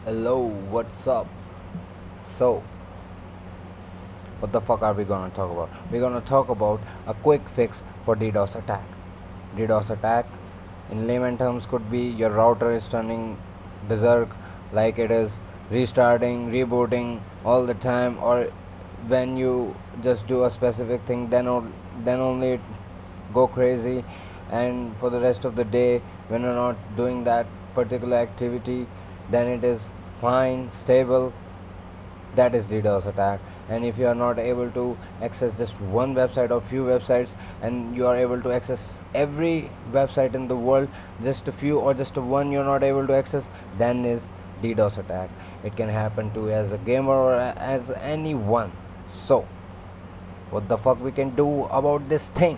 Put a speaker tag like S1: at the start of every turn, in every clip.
S1: Hello, what's up? So, what the fuck are we gonna talk about? We're gonna talk about a quick fix for DDoS attack. DDoS attack, in layman terms, could be your router is turning berserk, like it is restarting, rebooting all the time, or when you just do a specific thing, then only it go crazy, and for the rest of the day, when you're not doing that particular activity, then it is fine, stable. That is DDoS attack. And if you are not able to access just one website or few websites, and you are able to access every website in the world, just a few or just a one you're not able to access, then is DDoS attack. It can happen to as a gamer or as anyone. So what the fuck we can do about this thing?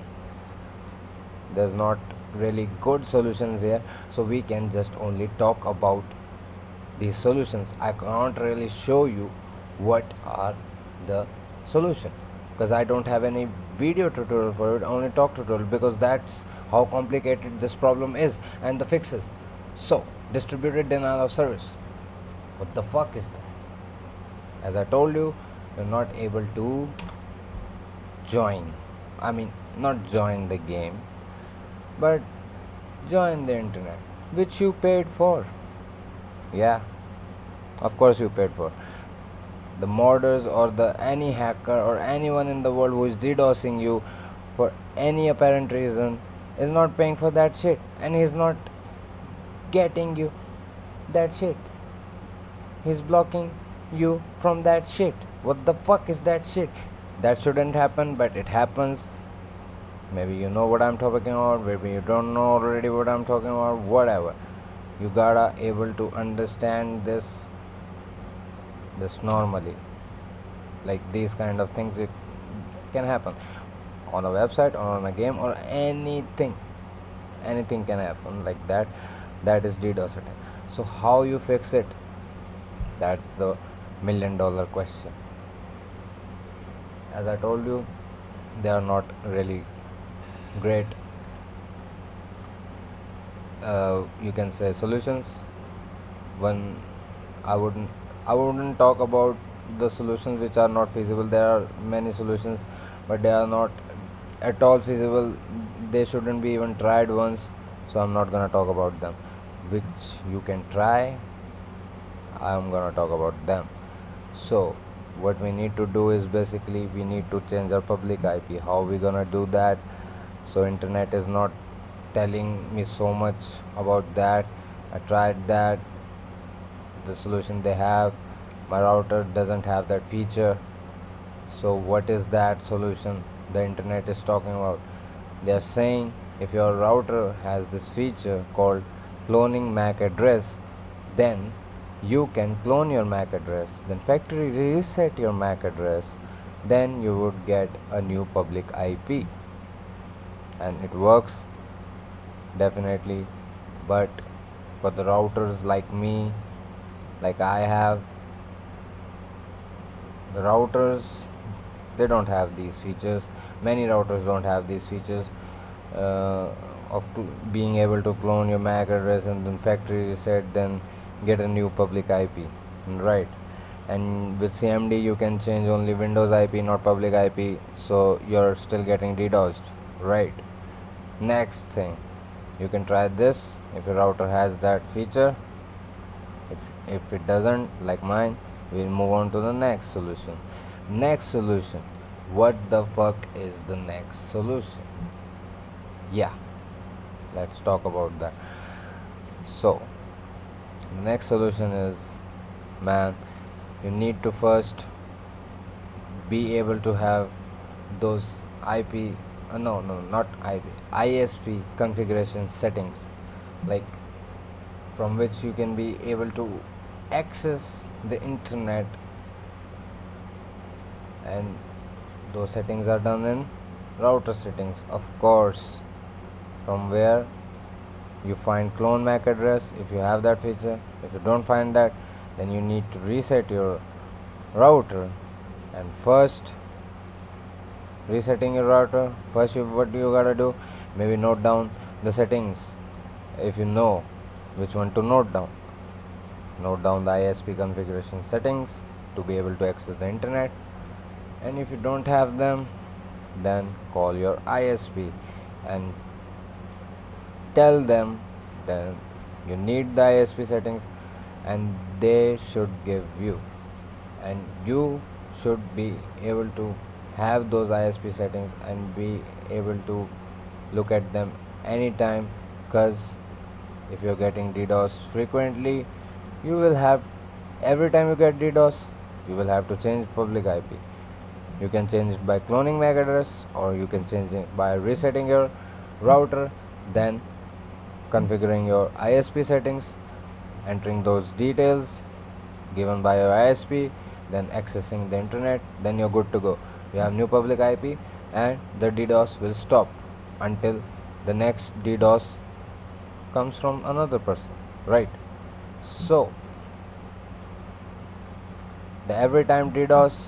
S1: There's not really good solutions here, so we can just only talk about these solutions. I can't really show you what are the solution, because I don't have any video tutorial for it, only talk tutorial, because that's how complicated this problem is and the fixes. So distributed denial of service, what the fuck is that? As I told you, you're not able to join, I mean not join the game, but join the internet which you paid for. Yeah, of course you paid for. The modders or the any hacker or anyone in the world who is DDoSing you for any apparent reason is not paying for that shit, and he's not getting you that shit. He's blocking you from that shit. What the fuck is that shit? That shouldn't happen, but it happens. Maybe you know what I'm talking about, maybe you don't know already what I'm talking about, whatever. You gotta able to understand this normally. Like these kind of things, it can happen on a website or on a game or anything. Anything can happen like that. That is DDoS attack. So how you fix it? That's the $1,000,000 question. As I told you, they are not really great, you can say, solutions. One, I wouldn't I wouldn't talk about the solutions which are not feasible. There are many solutions, but they are not at all feasible. They shouldn't be even tried once. So I'm not gonna talk about them. Which you can try, I'm gonna talk about them. So what we need to do is basically we need to change our public IP. How we gonna do that? So internet is not telling me so much about that. I tried that, the solution they have, my router doesn't have that feature. So what is that solution the internet is talking about? They are saying if your router has this feature called cloning MAC address, then you can clone your MAC address, then factory reset your MAC address, then you would get a new public IP. And it works definitely, but for the routers like me, like I have, the routers, they don't have these features. Many routers don't have these features, uh, of being able to clone your MAC address and then factory reset, then get a new public IP, right? And with CMD you can change only Windows IP, not public IP, so you're still getting DDoSed, right? Next thing, you can try this if your router has that feature. If it doesn't, like mine, we'll move on to the next solution. Next solution, what the fuck is the next solution? Yeah, let's talk about that. So the next solution is, man, you need to first be able to have those IP, no, not IP, ISP configuration settings, like from which you can be able to access the internet, and those settings are done in router settings, of course. From where you find clone MAC address, if you have that feature. If you don't find that, then you need to reset your router. And first, resetting your router, first what you gotta do, maybe note down the settings if you know which one to note down. note down the ISP configuration settings to be able to access the internet, and if you don't have them, then call your ISP and tell them that you need the ISP settings, and they should give you, and you should be able to have those ISP settings and be able to look at them anytime, because if you're getting DDoS frequently, you will have, every time you get DDoS, you will have to change public IP. You can change it by cloning MAC address, or you can change it by resetting your router, then configuring your ISP settings, entering those details given by your ISP, then accessing the internet, then you're good to go. You have new public IP, and the DDoS will stop until the next DDoS comes from another person, right? So the every time DDoS,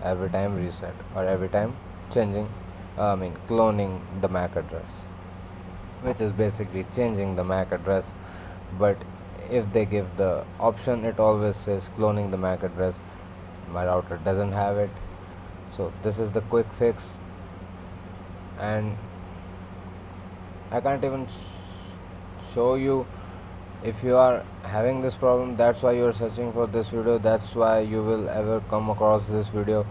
S1: every time reset, or every time changing, cloning the MAC address, which is basically changing the MAC address. But if they give the option, it always says cloning the MAC address. My router doesn't have it, so this is the quick fix, and I can't even show you. If you are having this problem, that's why you are searching for this video, that's why you will ever come across this video,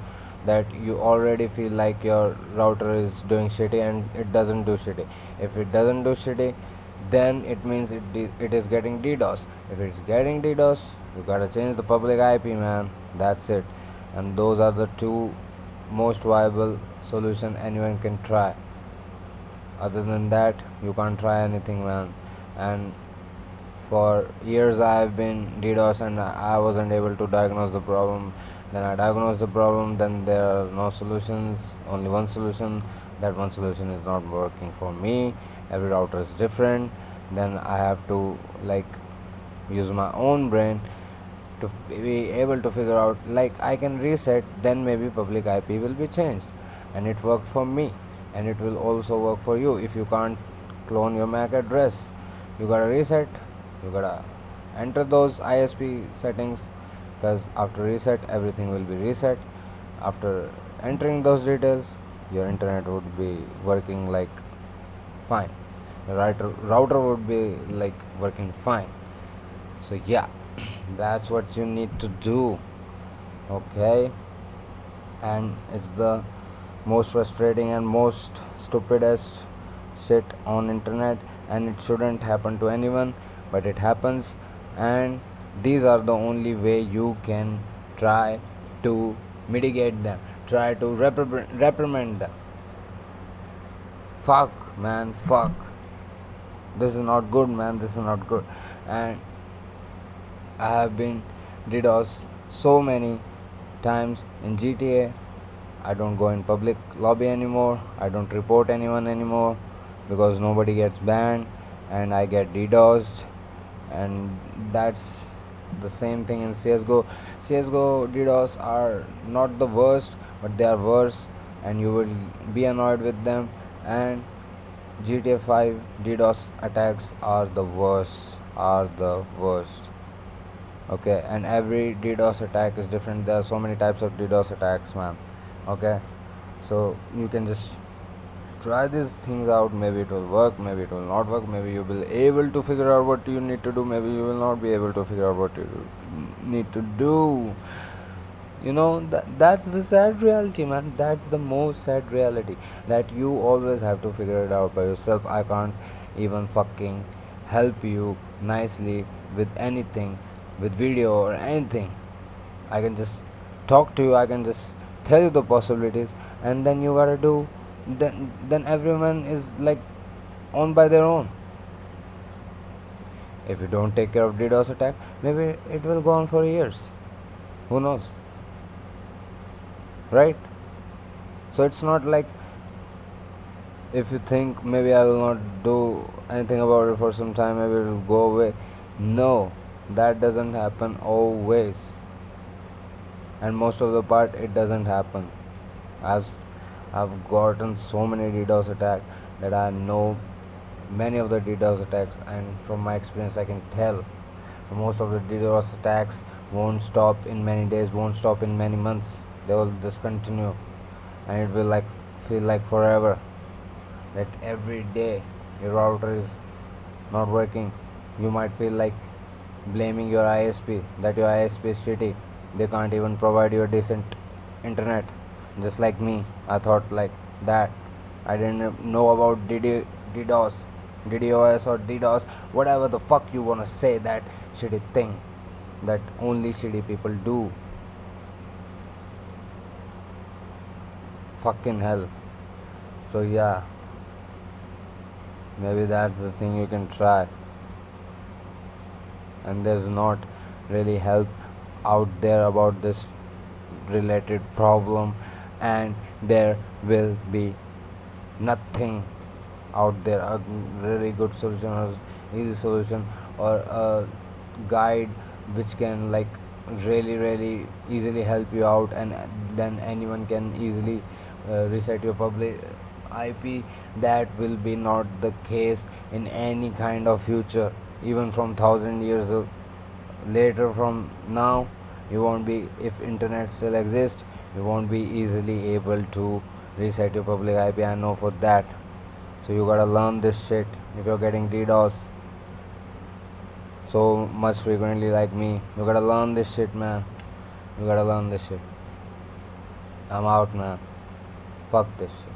S1: that you already feel like your router is doing shitty, and it doesn't do shitty. If it doesn't do shitty, then it means it is getting DDoS. If it's getting DDoS, you gotta change the public IP, man. That's it. And those are the two most viable solution anyone can try. Other than that, you can't try anything, man. And for years I've been DDoS, and I wasn't able to diagnose the problem. Then I diagnosed the problem, then there are no solutions, only one solution. That one solution is not working for me. Every router is different. Then I have to use my own brain to be able to figure out, I can reset, then maybe public IP will be changed. And it worked for me, and it will also work for you. If you can't clone your MAC address, you gotta reset, you gotta enter those ISP settings, because after reset everything will be reset. After entering those details, your internet would be working fine. Your router would be working fine. So yeah, that's what you need to do. Okay, and it's the most frustrating and most stupidest shit on internet, and it shouldn't happen to anyone, but it happens. And these are the only way you can try to mitigate them, try to reprimand them. Fuck, man, fuck, this is not good, man, this is not good. And I have been DDoS so many times in GTA. I don't go in public lobby anymore. I don't report anyone anymore, because nobody gets banned, and I get DDoSed. And that's the same thing in CSGO. CSGO DDoS are not the worst, but they are worse, and you will be annoyed with them. And GTA 5 DDoS attacks are the worst. Okay, and every DDoS attack is different. There are so many types of DDoS attacks, man. Okay, so you can just try these things out. Maybe it will work, maybe it will not work. Maybe you will be able to figure out what you need to do, maybe you will not be able to figure out what you need to do. That's the sad reality, man. That's the most sad reality, that you always have to figure it out by yourself. I can't even fucking help you nicely with anything, with video or anything. I can just talk to you, I can just tell you the possibilities, and then you gotta do. Then everyone is on by their own. If you don't take care of DDoS attack, maybe it will go on for years. Who knows? Right? So it's not like, if you think maybe I will not do anything about it for some time, maybe it will go away. No, that doesn't happen always. And most of the part it doesn't happen. I've gotten so many DDoS attacks that I know many of the DDoS attacks, and from my experience I can tell Most of the DDoS attacks won't stop in many days, won't stop in many months. They will just continue, and it will like feel like forever. That every day your router is not working, you might feel like blaming your ISP, that your ISP is shitty. They can't even provide you a decent internet. Just like me, I thought like that. I didn't know about DDoS, DDoS or DDoS, whatever the fuck you wanna say, that shitty thing that only shitty people do. Fucking hell. So yeah, maybe that's the thing you can try. And there's not really help out there about this related problem, and there will be nothing out there a really good solution or easy solution or a guide which can like really easily help you out, and then anyone can easily reset your public IP. That will be not the case in any kind of future, even from 1000 years later from now. You won't be, if internet still exists, you won't be easily able to reset your public IP. I know for that. So you gotta learn this shit if you're getting DDoS so much frequently like me. You gotta learn this shit, man. You gotta learn this shit. I'm out, man. Fuck this shit.